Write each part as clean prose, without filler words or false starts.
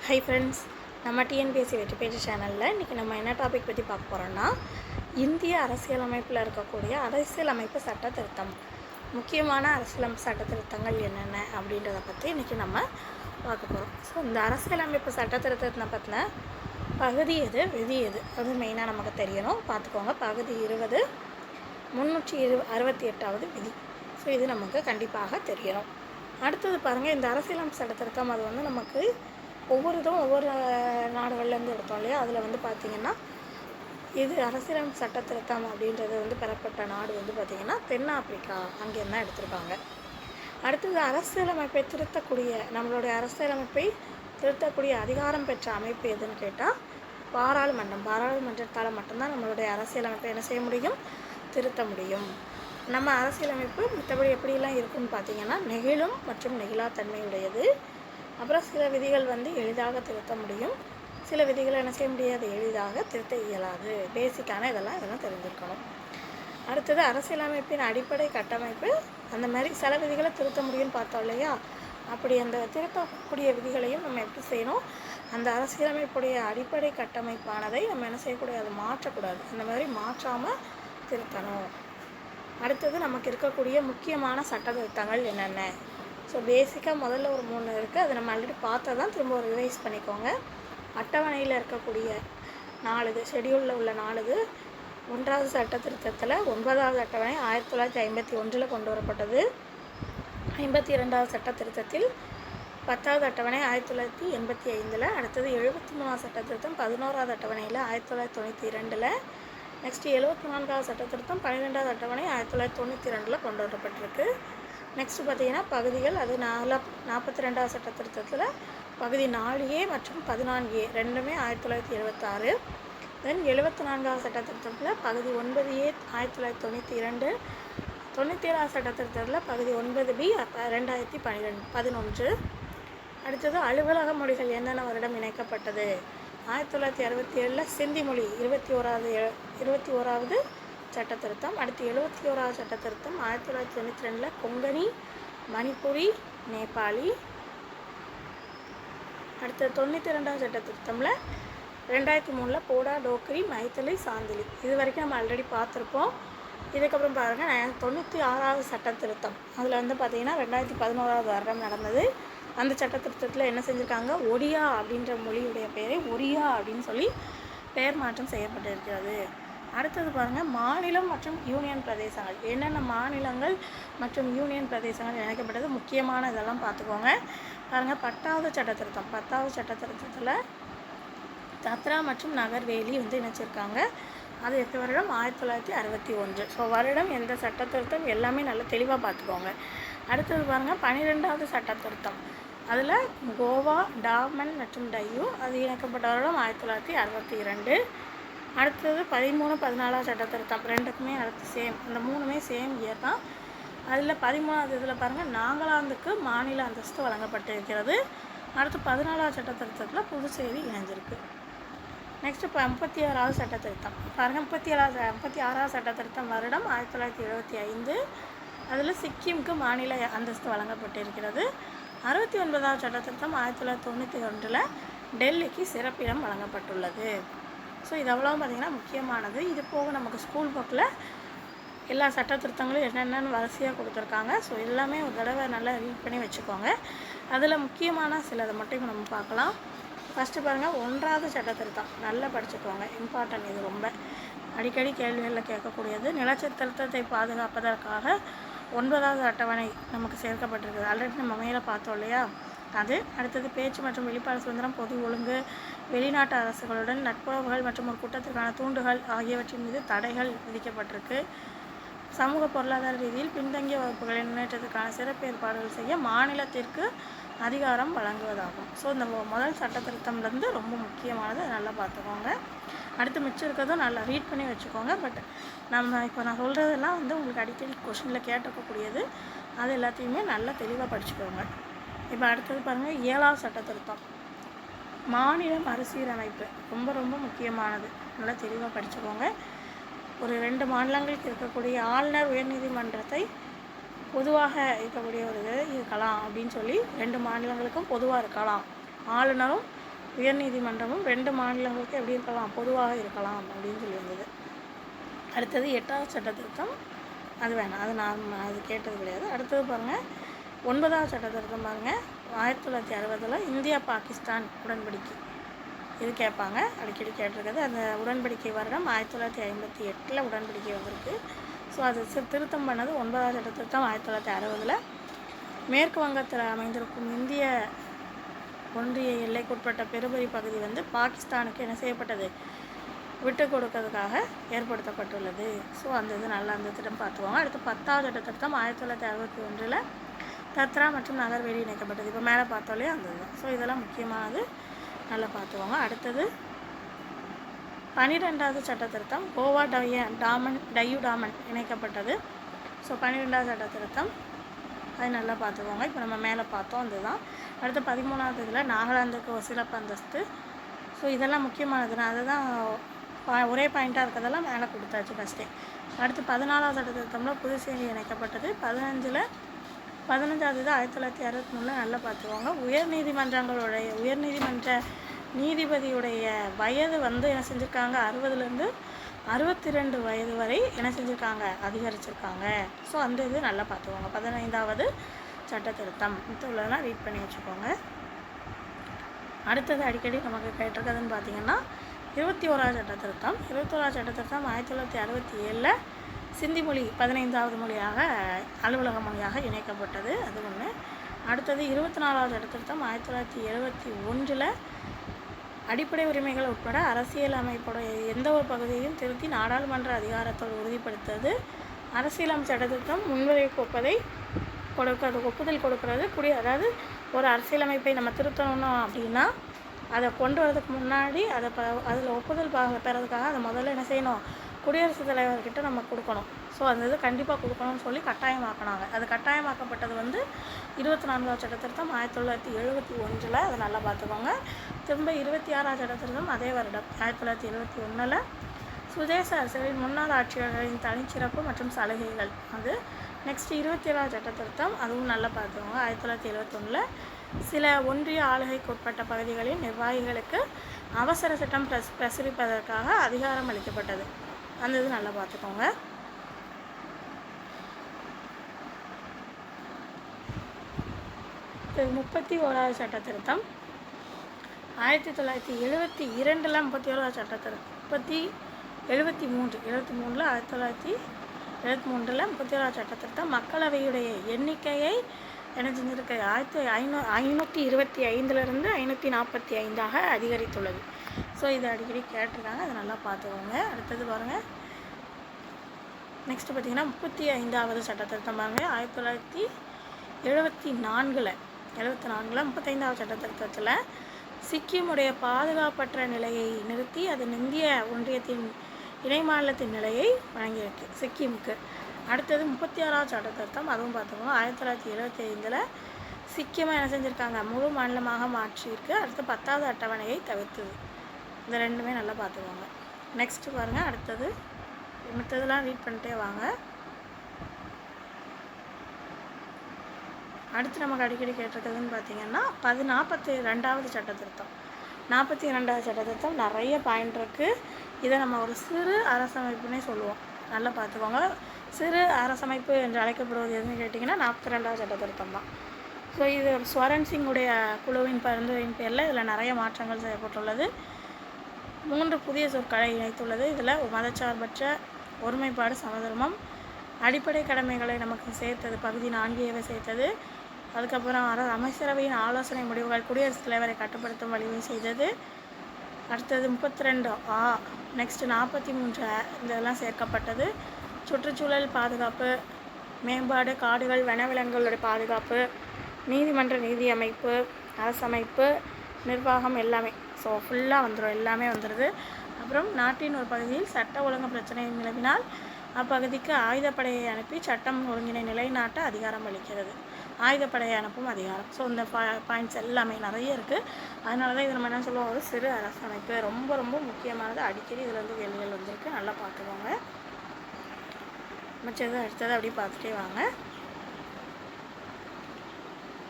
Hi friends, நம்ம TNPSC வெற்றி பேச்சு சேனலில் இன்றைக்கி நம்ம என்ன டாபிக் பற்றி பார்க்க போகிறோன்னா, இந்திய அரசியலமைப்பில் இருக்கக்கூடிய அரசியலமைப்பு சட்ட திருத்தம், முக்கியமான அரசியலமைப்பு சட்ட திருத்தங்கள் என்னென்ன அப்படின்றத பற்றி இன்றைக்கி நம்ம பார்க்க போகிறோம். ஸோ இந்த அரசியலமைப்பு சட்ட திருத்தத்தை பற்றின பகுதி எது, விதி எது, அது மெயினாக நமக்கு தெரியணும். பார்த்துக்கோங்க. பகுதி 20 368வது விதி. ஸோ இது நமக்கு கண்டிப்பாக தெரியணும். அடுத்தது பாருங்கள், இந்த அரசியலமைப்பு சட்ட திருத்தம் அது வந்து நமக்கு ஒவ்வொரு நாடுகள்லேருந்து எடுத்தோம் இல்லையா. அதில் பார்த்திங்கன்னா இது அரசியலமைப்பு சட்ட திருத்தம் அப்படின்றது பெறப்பட்ட நாடு பார்த்திங்கன்னா தென்னாப்பிரிக்கா, அங்கேருந்து தான் எடுத்திருக்காங்க. அடுத்தது அரசியலமைப்பை திருத்தக்கூடிய, நம்மளுடைய அரசியலமைப்பை திருத்தக்கூடிய அதிகாரம் பெற்ற அமைப்பு எதுன்னு கேட்டால் பாராளுமன்றத்தால் மட்டும்தான் நம்மளுடைய அரசியலமைப்பை என்ன செய்ய முடியும், திருத்த முடியும். நம்ம அரசியலமைப்பு மற்றபடி எப்படிலாம் இருக்குன்னு பார்த்திங்கன்னா நெகிழும் மற்றும் நெகிழாத்தன்மையுடையது. அப்புறம் சில விதிகள் எளிதாக திருத்த முடியும், சில விதிகளை என்ன செய்ய முடியாது, எளிதாக திருத்த இயலாது. பேசிக்கான இதெல்லாம் தெரிஞ்சிருக்கணும். அடுத்தது அரசியலமைப்பின் அடிப்படை கட்டமைப்பு, அந்த மாதிரி சில விதிகளை திருத்த முடியும்னு பார்த்தோம் இல்லையா. அப்படி அந்த திருத்தக்கூடிய விதிகளையும் நம்ம எப்படி செய்யணும், அந்த அரசியலமைப்புடைய அடிப்படை கட்டமைப்பானதை நம்ம என்ன செய்யக்கூடாது, அதை மாற்றக்கூடாது. அந்த மாதிரி மாற்றாமல் திருத்தணும். அடுத்தது நமக்கு இருக்கக்கூடிய முக்கியமான சட்ட திருத்தங்கள் என்னென்ன. ஸோ பேசிக்காக முதல்ல ஒரு 3 இருக்குது, அதை நம்ம ஆல்ரெடி பார்த்தா தான் திரும்ப ஒரு ரிவைஸ் பண்ணிக்கோங்க. அட்டவணையில் இருக்கக்கூடிய 4 ஷெடியூலில் உள்ள 4 1வது சட்ட திருத்தத்தில் 9வது அட்டவணை 1951 கொண்டு வரப்பட்டது. 52வது சட்ட திருத்தத்தில் 10வது அட்டவணை 1985. அடுத்தது 73வது சட்ட திருத்தம் 11வது அட்டவணையில் 1992. நெக்ஸ்ட்டு 74வது சட்ட திருத்தம் 12வது அட்டவணை 1992 கொண்டு வரப்பட்டிருக்கு. நெக்ஸ்ட்டு பார்த்திங்கன்னா பகுதிகள், அது 42வது சட்ட திருத்தத்தில் பகுதி 4A மற்றும் 14A ரெண்டுமே 1976. தென் 74வது சட்ட திருத்தத்தில் பகுதி 9A 1992, 97வது சட்ட திருத்தத்தில் பகுதி 9B 2011. அடுத்தது அலுவலக மொழிகள் என்னென்ன வருடம் இணைக்கப்பட்டது. 1967 சிந்தி மொழி 21வது சட்ட திருத்தம். அடுத்து 71வது சட்ட திருத்தம் 1992 கொங்கணி, மணிப்புரி, நேபாளி. அடுத்து 92வது சட்ட திருத்தமில் 2003 போடா, டோக்ரி, மைத்திலி, சாந்திலி. இது வரைக்கும் நம்ம ஆல்ரெடி பார்த்துருப்போம். இதுக்கப்புறம் பாருங்கள் 96வது சட்ட திருத்தம், அதில் பார்த்திங்கன்னா 2011வது வருடம் நடந்தது. அந்த சட்ட திருத்தத்தில் என்ன செஞ்சுருக்காங்க, ஒடியா அப்படின்ற மொழியுடைய பேரை ஒரியா அப்படின்னு சொல்லி பெயர் மாற்றம் செய்யப்பட்டிருக்கிறது. அடுத்தது பாருங்கள், மாநிலம் மற்றும் யூனியன் பிரதேசங்கள், என்னென்ன மாநிலங்கள் மற்றும் யூனியன் பிரதேசங்கள் இணைக்கப்பட்டது, முக்கியமான இதெல்லாம் பார்த்துக்கோங்க. பாருங்கள் 10வது சட்ட திருத்தம், 10வது சட்ட திருத்தத்தில் தத்ரா மற்றும் நகர்வேலி இணைச்சிருக்காங்க. அது எட்டு வருடம் 1961. ஸோ வருடம் எந்த சட்ட திருத்தம் எல்லாமே நல்லா தெளிவாக பார்த்துக்கோங்க. அடுத்தது பாருங்கள் 12வது சட்ட திருத்தம், அதில் கோவா, டாமன் மற்றும் டையூ அது இணைக்கப்பட்ட வருடம் 1962. அடுத்தது 13, 14வது சட்ட திருத்தம் ரெண்டுக்குமே அடுத்து சேம், இந்த 3மே சேம் இயர் தான். அதில் 13வது இதில் பாருங்கள் நாகாலாந்துக்கு மாநில அந்தஸ்து வழங்கப்பட்டிருக்கிறது. அடுத்து 14வது சட்ட திருத்தத்தில் புதுச்சேரி இணைஞ்சிருக்கு. நெக்ஸ்ட்டு 56வது சட்ட திருத்தம் பாருங்கள், 56வது சட்ட திருத்தம் வருடம் 1975. அதில் சிக்கிமுக்கு மாநில அந்தஸ்து வழங்கப்பட்டிருக்கிறது. 69வது சட்ட திருத்தம் 1991 டெல்லிக்கு சிறப்பிடம் வழங்கப்பட்டுள்ளது. ஸோ இதெல்லாம் பார்த்திங்கன்னா முக்கியமானது. இது போக நமக்கு ஸ்கூல் புக்கில் எல்லா சட்ட திருத்தங்களும் என்னென்னு வரிசையாக கொடுத்துருக்காங்க. ஸோ எல்லாமே ஒரு தடவை நல்லா ரீட் பண்ணி வச்சுக்கோங்க. அதில் முக்கியமான சிலதை மட்டும் நம்ம பார்க்கலாம். ஃபஸ்ட்டு பாருங்கள் 1வது சட்ட திருத்தம் நல்லா படிச்சுக்கோங்க, இம்பார்ட்டன்ட். இது ரொம்ப அடிக்கடி கேள்விகளில் கேட்கக்கூடியது. நிலச்சத்திரத்தை பாதுகாப்பதற்காக 9வது அட்டவணை நமக்கு சேர்க்கப்பட்டிருக்குது. ஆல்ரெடி நம்ம மேலே பார்த்தோம் இல்லையா அது. அடுத்தது பேச்சு மற்றும் வெளிப்பாடு சுதந்திரம், பொது ஒழுங்கு, வெளிநாட்டு அரசுகளுடன் நட்புறவுகள் மற்றும் ஒரு கூட்டத்திற்கான தூண்டுகள் ஆகியவற்றின் மீது தடைகள் விதிக்கப்பட்டிருக்கு. சமூக பொருளாதார ரீதியில் பின்தங்கிய வகுப்புகளின் முன்னேற்றத்துக்கான சிறப்பு ஏற்பாடுகள் செய்ய மாநிலத்திற்கு அதிகாரம் வழங்குவதாகும். ஸோ இந்த முதல் சட்ட திருத்தம்லேருந்து ரொம்ப முக்கியமானது, நல்லா பார்த்துக்கோங்க. அடுத்து மிச்சம் இருக்கிறதும் நல்லா ரீட் பண்ணி வச்சுக்கோங்க. பட் நம்ம இப்போ நான் சொல்கிறதெல்லாம் உங்களுக்கு அடிக்கடி கொஷினில் கேட்டிருக்கக்கூடியது, அது எல்லாத்தையுமே நல்லா தெளிவாக படிச்சுக்கோங்க. இப்போ அடுத்தது பாருங்கள் 7வது சட்ட திருத்தம், மாநில மறுசீரமைப்பு, ரொம்ப ரொம்ப முக்கியமானது, நல்லா தெளிவாக படிச்சுக்கோங்க. ஒரு 2 மாநிலங்களுக்கு இருக்கக்கூடிய ஆளுநர் உயர்நீதிமன்றத்தை பொதுவாக இருக்கக்கூடிய ஒரு இது இருக்கலாம் அப்படின்னு சொல்லி 2 மாநிலங்களுக்கும் பொதுவாக இருக்கலாம். ஆளுநரும் உயர்நீதிமன்றமும் 2 மாநிலங்களுக்கு எப்படி இருக்கலாம், பொதுவாக இருக்கலாம் அப்படின்னு சொல்லியிருந்தது. அடுத்தது 8வது சட்ட திருத்தம், அது வேணாம், அது அது கேட்டது கிடையாது. அடுத்தது பாருங்கள் 9வது சட்ட திருத்தம் பாருங்கள். 1960 இந்தியா பாகிஸ்தான் உடன்படிக்கை, இது கேட்பாங்க, அடிக்கடி கேட்டிருக்கிறது. அந்த உடன்படிக்கை வருடம் 1958 உடன்படிக்கை வந்திருக்கு. ஸோ அது திருத்தம் பண்ணது 9வது சட்ட திருத்தம் 1960. மேற்கு வங்கத்தில் அமைந்திருக்கும் இந்திய ஒன்றிய எல்லைக்குட்பட்ட பெருபரி பகுதி வந்து பாகிஸ்தானுக்கு என்ன செய்யப்பட்டது, விட்டு கொடுக்கறதுக்காக ஏற்படுத்தப்பட்டுள்ளது. ஸோ அந்த இது நல்லா அந்த திட்டம் பார்த்துவாங்க. அடுத்து 10வது சட்ட திருத்தம் 1961 தத்ரா மற்றும் நகர்வேலி இணைக்கப்பட்டது. இப்போ மேலே பார்த்தாலே அந்த இதுதான். ஸோ இதெல்லாம் முக்கியமானது, நல்லா பார்த்துவாங்க. அடுத்தது 12வது சட்ட திருத்தம் கோவா டையூ டாமன் இணைக்கப்பட்டது. ஸோ 12வது சட்ட திருத்தம் அது நல்லா பார்த்துக்கோங்க. இப்போ நம்ம மேலே பார்த்தோம் அதுதான். அடுத்து 13வது இதில் நாகாலாந்துக்கு ஒரு சிறப்பு அந்தஸ்து. ஸோ இதெல்லாம் முக்கியமானது, நான் அதை தான் ஒரே பாயிண்ட்டாக இருக்கிறதெல்லாம் மேலே கொடுத்தாச்சு ஃபஸ்ட்டே. அடுத்து 14வது சட்ட திருத்தம்ல புதுச்சேரி இணைக்கப்பட்டது. 15வது இது 1963 நல்லா பார்த்துக்கோங்க. உயர்நீதிமன்ற நீதிபதியுடைய வயது வந்து என்ன செஞ்சுருக்காங்க, 60லேருந்து 62 வயது வரை என்ன செஞ்சுருக்காங்க, அதிகரிச்சிருக்காங்க. ஸோ அந்த இது நல்லா பார்த்துக்கோங்க. 15வது சட்ட திருத்தம் உள்ளதெல்லாம் ரீட் பண்ணி வச்சுக்கோங்க. அடுத்தது அடிக்கடி நமக்கு கேட்டிருக்கிறதுன்னு பார்த்தீங்கன்னா 21வது சட்ட திருத்தம். 21வது சட்ட திருத்தம் 1967 சிந்தி மொழி 15வது மொழியாக அலுவலக மொழியாக இணைக்கப்பட்டது, அது ஒன்று. அடுத்தது 24வது சட்ட திருத்தம் 1971 அடிப்படை உரிமைகள் உட்பட அரசியல் அமைப்புடைய எந்த ஒரு பகுதியையும் திருத்தி நாடாளுமன்ற அதிகாரத்தோடு உறுதிப்படுத்துவது. அரசியலமைப்பு சட்ட திருத்தம் முன்வரைவுக்கு ஒப்புதல் கொடுக்கறது அதாவது ஒரு அரசியலமைப்பை நம்ம திருத்தணும் அப்படின்னா அதை கொண்டு வரதுக்கு முன்னாடி அதில் ஒப்புதல் பெறதுக்காக அதை முதல்ல என்ன செய்யணும், குடியரசுத் தலைவர்கிட்ட நம்ம கொடுக்கணும். ஸோ அந்த இது கண்டிப்பாக கொடுக்கணும்னு சொல்லி கட்டாயமாக்கினாங்க. அது கட்டாயமாக்கப்பட்டது வந்து 24வது சட்ட திருத்தம் 1971. அதை நல்லா பார்த்துக்கோங்க. திரும்ப 26வது சட்ட திருத்தம் அதே வருடம் 1971 சுதேச அரசுகளின் முன்னாள் ஆட்சியாளர்களின் தனிச்சிறப்பு மற்றும் சலுகைகள். அது நெக்ஸ்ட் 27வது சட்ட திருத்தம், அதுவும் நல்லா பார்த்துக்கோங்க. 1971 சில ஒன்றிய ஆளுகைக்கு உட்பட்ட பகுதிகளின் நிர்வாகிகளுக்கு அவசர சட்டம் பிரசுரிப்பதற்காக அதிகாரம் அளிக்கப்பட்டது. அந்த இது நல்லா பார்த்துக்கோங்க. இது 31வது சட்ட திருத்தம் 1972 31வது சட்ட திருத்தம் 1973 31வது சட்ட திருத்தம் மக்களவையுடைய எண்ணிக்கையை என்ன செஞ்சிருக்கு, 525 545 அதிகரித்துள்ளது. ஸோ இது அடிக்கடி கேட்டிருக்காங்க, அதை நல்லா பார்த்துக்கோங்க. அடுத்தது பாருங்கள், நெக்ஸ்ட்டு பார்த்திங்கன்னா 35வது சட்ட திருத்தம் பாருங்கள். 1974 35வது சட்ட திருத்தத்தில் சிக்கிமுடைய பாதுகாப்பற்ற நிலையை நிறுத்தி அதன் இந்திய ஒன்றியத்தின் இணை மாநிலத்தின் நிலையை வழங்கியிருக்கு சிக்கிமுக்கு. அடுத்தது 36வது சட்ட திருத்தம், அதுவும் பார்த்துக்கோங்க. 1975 சிக்கிமை என்ன செஞ்சுருக்காங்க, முழு மாநிலமாக மாற்றியிருக்கு. அடுத்து 10வது அட்டவணையை தவிர்த்தது. இந்த ரெண்டுமே நல்லா பார்த்துக்கோங்க. நெக்ஸ்ட்டு பாருங்கள், மற்றதெல்லாம் ரீட் பண்ணிட்டே வாங்க. அடுத்து நமக்கு அடிக்கடி கேட்டிருக்கிறதுன்னு பார்த்தீங்கன்னா 42வது சட்ட திருத்தம். 42வது சட்ட திருத்தம் நிறைய பாயிண்ட் இருக்குது. இதை நம்ம ஒரு சிறு அரசமைப்புன்னே சொல்லுவோம், நல்லா பார்த்துக்கோங்க. சிறு அரசமைப்பு என்று அழைக்கப்படுவது எதுன்னு கேட்டிங்கன்னா 42வது சட்ட திருத்தம் தான். ஸோ இது ஸ்வரன் சிங்குடைய குழுவின் பரிந்துரையின் பேரில் இதில் நிறைய மாற்றங்கள் செய்யப்பட்டுள்ளது. 3 புதிய சொற்களை இணைத்துள்ளது. இதில் மதச்சார்பற்ற, ஒருமைப்பாடு, சமதர்மம், அடிப்படை கடமைகளை நமக்கு சேர்த்தது, பகுதி 4 சேர்த்தது. அதுக்கப்புறம் அமைச்சரவையின் ஆலோசனை முடிவுகள் குடியரசுத் தலைவரை கட்டுப்படுத்தும் வழிவகை செய்தது. அடுத்தது 32A, நெக்ஸ்ட்டு 43 இதெல்லாம் சேர்க்கப்பட்டது. சுற்றுச்சூழல் பாதுகாப்பு, மேம்பாடு, காடுகள், வனவிலங்குகளுடைய பாதுகாப்பு, நீதிமன்ற நீதி அமைப்பு, அரசமைப்பு, நிர்வாகம் எல்லாமே. ஸோ ஃபுல்லாக வந்துடும், எல்லாமே வந்துடுது. அப்புறம் நாட்டின் ஒரு பகுதியில் சட்ட ஒழுங்கு பிரச்சனை நிலவினால் அப்பகுதிக்கு ஆயுதப்படையை அனுப்பி சட்டம் ஒழுங்கினை நிலைநாட்ட அதிகாரம் அளிக்கிறது. ஆயுதப்படையை அனுப்பும் அதிகாரம். ஸோ இந்த பாயிண்ட்ஸ் எல்லாமே நிறைய இருக்குது. அதனால தான் இது நம்ம என்ன சொல்லுவோம், ஒரு சிறு அரசமைப்பு. ரொம்ப ரொம்ப முக்கியமானது. அடிக்கடி இதில் வந்து கேள்விகள் வந்திருக்கு, நல்லா பார்த்துக்கோங்க. மிச்சது அடுத்தது அப்படி பார்த்துட்டே வாங்க.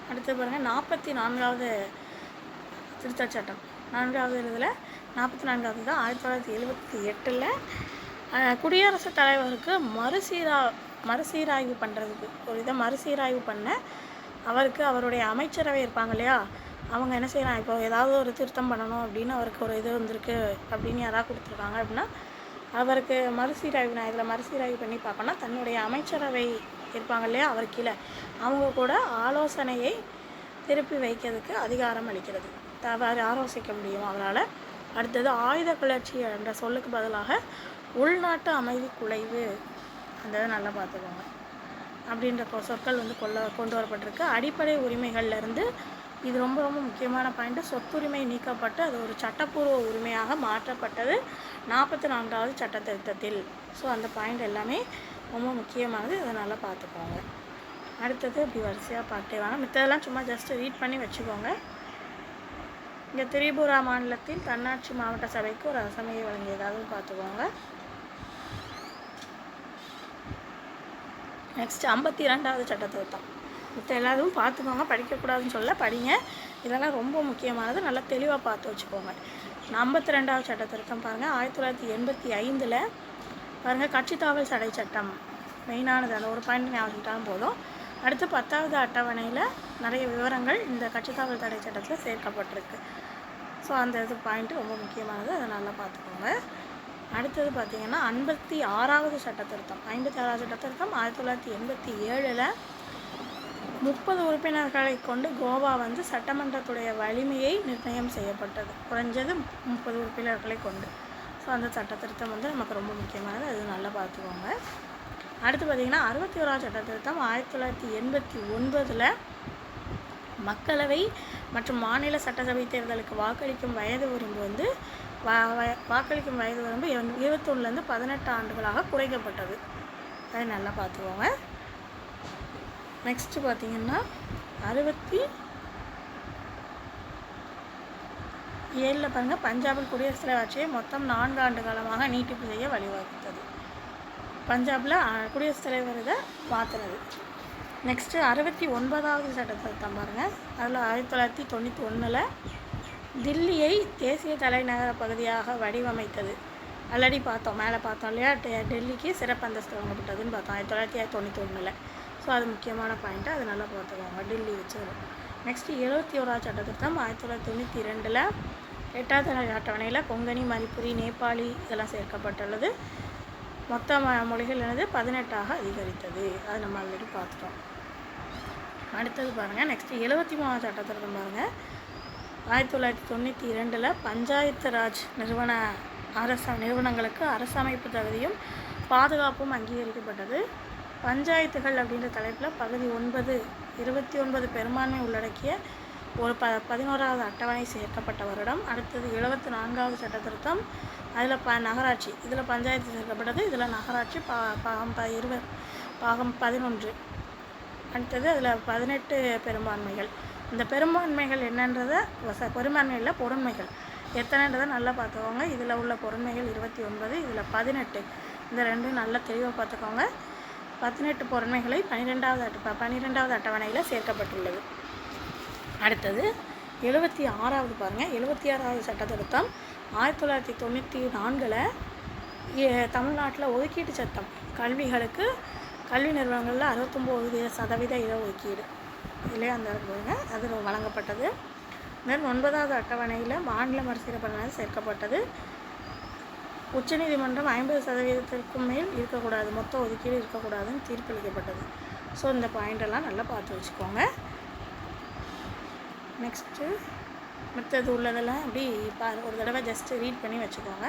அடுத்து பாருங்கள் 44வது திருத்தச் சட்டம். 4வது இதில் 44வது தான் 1978 குடியரசுத் தலைவருக்கு மறுசீராய்வு பண்ணுறதுக்கு ஒரு இதை மறுசீராய்வு பண்ண அவருக்கு அவருடைய அமைச்சரவை இருப்பாங்க இல்லையா, அவங்க என்ன செய்யலாம், இப்போ ஏதாவது ஒரு திருத்தம் பண்ணணும் அப்படின்னு அவருக்கு ஒரு இது வந்திருக்கு அப்படின்னு யாராவது கொடுத்துருக்காங்க அப்படின்னா அவருக்கு மறுசீராய்வு, நான் இதில் மறுசீராய்வு பண்ணி பார்க்கணும்னா தன்னுடைய அமைச்சரவை இருப்பாங்க இல்லையா, அவர் கீழே அவங்க கூட ஆலோசனையை திருப்பி வைக்கிறதுக்கு அதிகாரம் அளிக்கிறது, அவர் ஆலோசிக்க முடியும் அவரால். அடுத்தது ஆயுத கிளர்ச்சி என்ற சொல்லுக்கு பதிலாக உள்நாட்டு அமைதி குலைவு, அந்த நல்லா பார்த்துக்கோங்க அப்படின்ற சொற்கள் வந்து கொண்டு வரப்பட்டிருக்கு. அடிப்படை உரிமைகள்லேருந்து இது ரொம்ப ரொம்ப முக்கியமான பாயிண்ட்டு, சொத்துரிமை நீக்கப்பட்டு அது ஒரு சட்டப்பூர்வ உரிமையாக மாற்றப்பட்டது 44வது சட்ட திருத்தத்தில். ஸோ அந்த பாயிண்ட் எல்லாமே ரொம்ப முக்கியமானது, அதை நல்லா பார்த்துக்கோங்க. அடுத்தது இப்படி வரிசையாக பார்த்துட்டே வாங்க, மித்ததெல்லாம் சும்மா ஜஸ்ட் ரீட் பண்ணி வச்சுக்கோங்க. இங்கே திரிபுரா மாநிலத்தில் தன்னாட்சி மாவட்ட சபைக்கு ஒரு அரசமையை வழங்கியதாகவும் பார்த்துக்கோங்க. நெக்ஸ்ட் 52வது சட்ட திருத்தம், மற்ற எல்லாரும் பார்த்துக்கோங்க, படிக்கக்கூடாதுன்னு சொல்ல, படிங்க, இதெல்லாம் ரொம்ப முக்கியமானது, நல்லா தெளிவாக பார்த்து வச்சுக்கோங்க. 52வது சட்ட திருத்தம் பாருங்கள், 1985 பாருங்கள், கட்சி தாவல் தடை சட்டம் மெயினானது, அந்த ஒரு பாயிண்ட் ஞாபகம் போதும். அடுத்து 10வது அட்டவணையில் நிறைய விவரங்கள் இந்த கட்சி தாவல் தடை சட்டத்தில் சேர்க்கப்பட்டிருக்கு. ஸோ அந்த இது பாயிண்ட்டு ரொம்ப முக்கியமானது, அதை நல்லா பார்த்துக்கோங்க. அடுத்தது பார்த்திங்கன்னா 56வது சட்ட திருத்தம், 56வது சட்ட திருத்தம் 1987 30 உறுப்பினர்களை கொண்டு கோவா வந்து சட்டமன்றத்துடைய வலிமையை நிர்ணயம் செய்யப்பட்டது, குறைஞ்சது 30 உறுப்பினர்களை கொண்டு. ஸோ அந்த சட்ட திருத்தம் வந்து நமக்கு ரொம்ப முக்கியமானது, அது நல்லா பார்த்துக்கோங்க. அடுத்து பார்த்திங்கன்னா 61வது சட்ட திருத்தம் 1989 மக்களவை மற்றும் மாநில சட்டசபை தேர்தலுக்கு வாக்களிக்கும் வயது வரம்பு வந்து வாக்களிக்கும் வயது வரம்பு 21லேருந்து 18 ஆண்டுகளாக குறைக்கப்பட்டது, அதை நல்லா பார்த்துக்கோங்க. நெக்ஸ்ட்டு பார்த்திங்கன்னா 67 பாருங்கள், பஞ்சாபில் குடியரசுத் தலைவர் ஆட்சியை மொத்தம் 4 ஆண்டு காலமாக நீட்டிப்பு செய்ய வழிவகுத்தது. பஞ்சாபில் குடியரசுத் தலைவர் இதை மாற்றுறது. நெக்ஸ்ட்டு 69வது சட்ட திருத்தம் பாருங்கள், அதில் 1991 தில்லியை தேசிய தலைநகர பகுதியாக வடிவமைத்தது. ஆல்ரெடி பார்த்தோம், மேலே பார்த்தோம் இல்லையா, டெல்லிக்கு சிறப்பு அந்தஸ்து வழங்கப்பட்டதுன்னு பார்த்தோம் 1991. ஸோ அது முக்கியமான பாயிண்ட்டு, அது நல்லா பார்த்துக்கோங்க, டெல்லி வச்சுருவோம். நெக்ஸ்ட்டு 71வது சட்ட திருத்தம் 1992 8வது அட்டவணையில் கொங்கணி, மணிப்புரி, நேபாளி இதெல்லாம் சேர்க்கப்பட்டுள்ளது. மொத்த மொழிகள் என்னது 18ஆக அதிகரித்தது, அது நம்ம ஆல்ரெடி பார்த்துட்டோம். அடுத்தது பாருங்கள், நெக்ஸ்ட்டு 73வது சட்ட திருத்தம் பாருங்கள், 1992 பஞ்சாயத்து ராஜ் நிறுவனங்களுக்கு அரசமைப்பு தகுதியும் பாதுகாப்பும் அங்கீகரிக்கப்பட்டது. பஞ்சாயத்துகள் அப்படின்ற தலைப்பில் பகுதி 9 29 பெரும்பான்மை உள்ளடக்கிய ஒரு 11வது அட்டவணை சேர்க்கப்பட்ட வருடம். அடுத்தது 74வது சட்ட திருத்தம், அதில் நகராட்சி, இதில் பஞ்சாயத்து சேர்க்கப்பட்டது, இதில் நகராட்சி பாகம் 11. அடுத்தது அதில் 18 பெரும்பான்மைகள். இந்த பெரும்பான்மைகள் என்னன்றதை பெரும்பான்மையில் பொருண்மைகள் எத்தனைன்றதை நல்லா பார்த்துக்கோங்க. இதில் உள்ள பொருண்மைகள் 29, இதில் 18, இந்த ரெண்டும் நல்லா தெளிவாக பார்த்துக்கோங்க. 18 பொருண்மைகளை 12வது அட்டவணையில் சேர்க்கப்பட்டுள்ளது. அடுத்தது 76வது பாருங்கள், 76வது சட்ட திருத்தம் 1994 தமிழ்நாட்டில் ஒதுக்கீட்டு சட்டம், கல்வி நிறுவனங்களில் 69% இடஒதுக்கீடு இல்லையா, அந்த பாருங்க அது வழங்கப்பட்டது. தென் 9வது அட்டவணையில் மாநில மறுசீரமைப்பு சேர்க்கப்பட்டது. உச்சநீதிமன்றம் 50% மேல் இருக்கக்கூடாது, மொத்த ஒதுக்கீடு இருக்கக்கூடாதுன்னு தீர்ப்பளிக்கப்பட்டது. ஸோ இந்த பாயிண்டெல்லாம் நல்லா பார்த்து வச்சுக்கோங்க. நெக்ஸ்ட்டு மற்றது உள்ளதெல்லாம் அப்படி ஒரு தடவை ஜஸ்ட்டு ரீட் பண்ணி வச்சுக்கோங்க.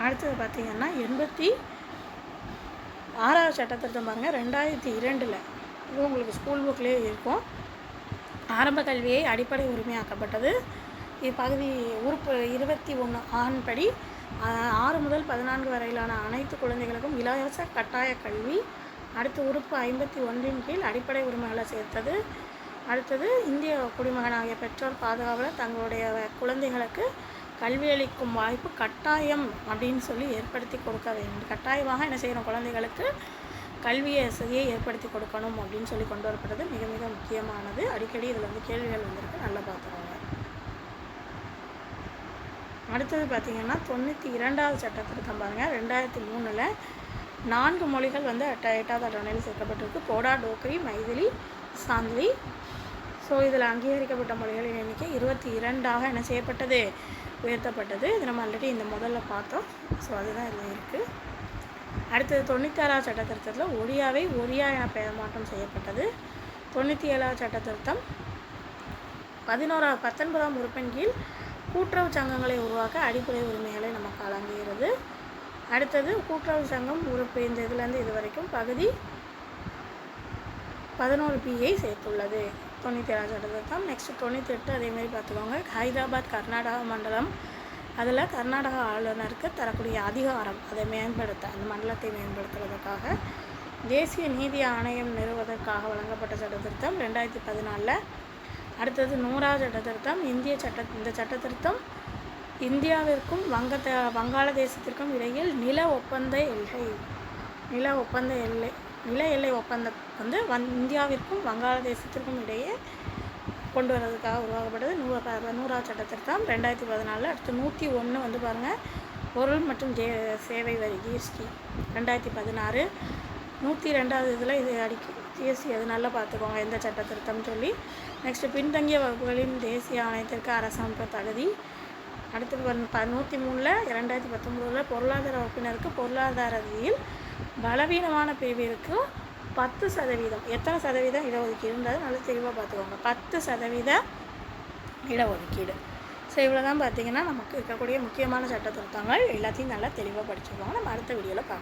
அடுத்தது பார்த்திங்கன்னா 86வது சட்டத்திருத்தம் பாருங்கள், 2002 இது உங்களுக்கு ஸ்கூல் புக்லேயே இருக்கும். ஆரம்ப கல்வியை அடிப்படை உரிமையாக்கப்பட்டது. இப்பகுதி உறுப்பு 21 ஆண்படி 6 முதல் 14 வரையிலான அனைத்து குழந்தைகளுக்கும் இலவச கட்டாய கல்வி. அடுத்து உறுப்பு 51 கீழ் அடிப்படை உரிமைகளை சேர்த்தது. அடுத்தது இந்திய குடிமகனாகிய பெற்றோர் பாதுகாவலர் தங்களுடைய குழந்தைகளுக்கு கல்வியளிக்கும் வாய்ப்பு கட்டாயம் அப்படின்னு சொல்லி ஏற்படுத்தி கொடுக்க வேண்டும். கட்டாயமாக என்ன செய்யணும், குழந்தைகளுக்கு கல்வி வசதியை ஏற்படுத்தி கொடுக்கணும் அப்படின்னு சொல்லி கொண்டு வரப்பட்டது மிக மிக முக்கியமானது. அடிக்கடி இதில் வந்து கேள்விகள் வந்திருக்கு, நல்லா பார்த்துக்கோங்க. அடுத்தது பார்த்திங்கன்னா 92வது சட்ட திருத்தம் பாருங்கள். 2003 4 மொழிகள் வந்து 8வது அட்டவணையில் சேர்க்கப்பட்டிருக்கு. போடா, டோக்ரி, மைதிலி, சாந்திலி. ஸோ இதில் அங்கீகரிக்கப்பட்ட மொழிகளின் எண்ணிக்கை 22ஆக என்ன செய்யப்பட்டது, உயர்த்தப்பட்டது. இது நம்ம ஆல்ரெடி இந்த முதல்ல பார்த்தோம். ஸோ அதுதான் இதில் இருக்குது. அடுத்தது 96வது சட்ட திருத்தத்தில் ஒடியாவை ஒரியா என பெயர் மாற்றம் செய்யப்பட்டது. 97வது சட்ட திருத்தம் 19ஆம் உறுப்பின் கீழ் கூட்டுறவு சங்கங்களை உருவாக்க அடிப்படை உரிமைகளை நமக்கு வழங்குகிறது. அடுத்தது கூட்டுறவு சங்கம் உறுப்பு இந்த இதுலேருந்து இது வரைக்கும் பகுதி 11Bயை சேர்த்துள்ளது 97வது சட்ட திருத்தம். நெக்ஸ்ட் 98 அதேமாதிரி பார்த்துக்கோங்க. ஹைதராபாத் கர்நாடகா மண்டலம், அதில் கர்நாடக ஆளுநருக்கு தரக்கூடிய அதிகாரம் அதை மேம்படுத்த, அந்த மண்டலத்தை மேம்படுத்துவதற்காக தேசிய நீதி ஆணையம் நிறுவுவதற்காக வழங்கப்பட்ட சட்ட திருத்தம் 2014. அடுத்தது 100வது சட்ட திருத்தம். இந்த சட்ட திருத்தம் இந்தியாவிற்கும் வங்காளதேசத்திற்கும் இடையில் நில எல்லை ஒப்பந்தம் வந்து இந்தியாவிற்கும் வங்காளதேசத்திற்கும் இடையே கொண்டு வர்றதுக்காக உருவாக்கப்பட்டது 100வது சட்ட திருத்தம் 2014. அடுத்து 101 வந்து பாருங்கள், பொருள் மற்றும் சேவை வரி ஜிஎஸ்டி 2016. 102வது இதில் இது ஜிஎஸ்டி அது நல்லா பார்த்துக்கோங்க எந்த சட்ட திருத்தம்னு சொல்லி. நெக்ஸ்ட்டு பின்தங்கிய வகுப்புகளின் தேசிய ஆணையத்திற்கு அரசமைப்பு தகுதி. அடுத்து 103 2019 பொருளாதார வகுப்பினருக்கு பொருளாதார ரீதியில் பலவீனமான பிரிவிற்கு 10% எத்தனை சதவீதம் இடஒதுக்கீடுன்றது நல்லா தெளிவாக பார்த்துக்கோங்க. 10% இடஒதுக்கீடு. ஸோ இவ்வளோ தான் பார்த்திங்கன்னா நமக்கு இருக்கக்கூடிய முக்கியமான சட்ட திருத்தங்கள் எல்லாத்தையும் நல்லா தெளிவாக படிச்சுக்கோங்க. நம்ம அடுத்த வீடியோவில் பார்க்கலாம்.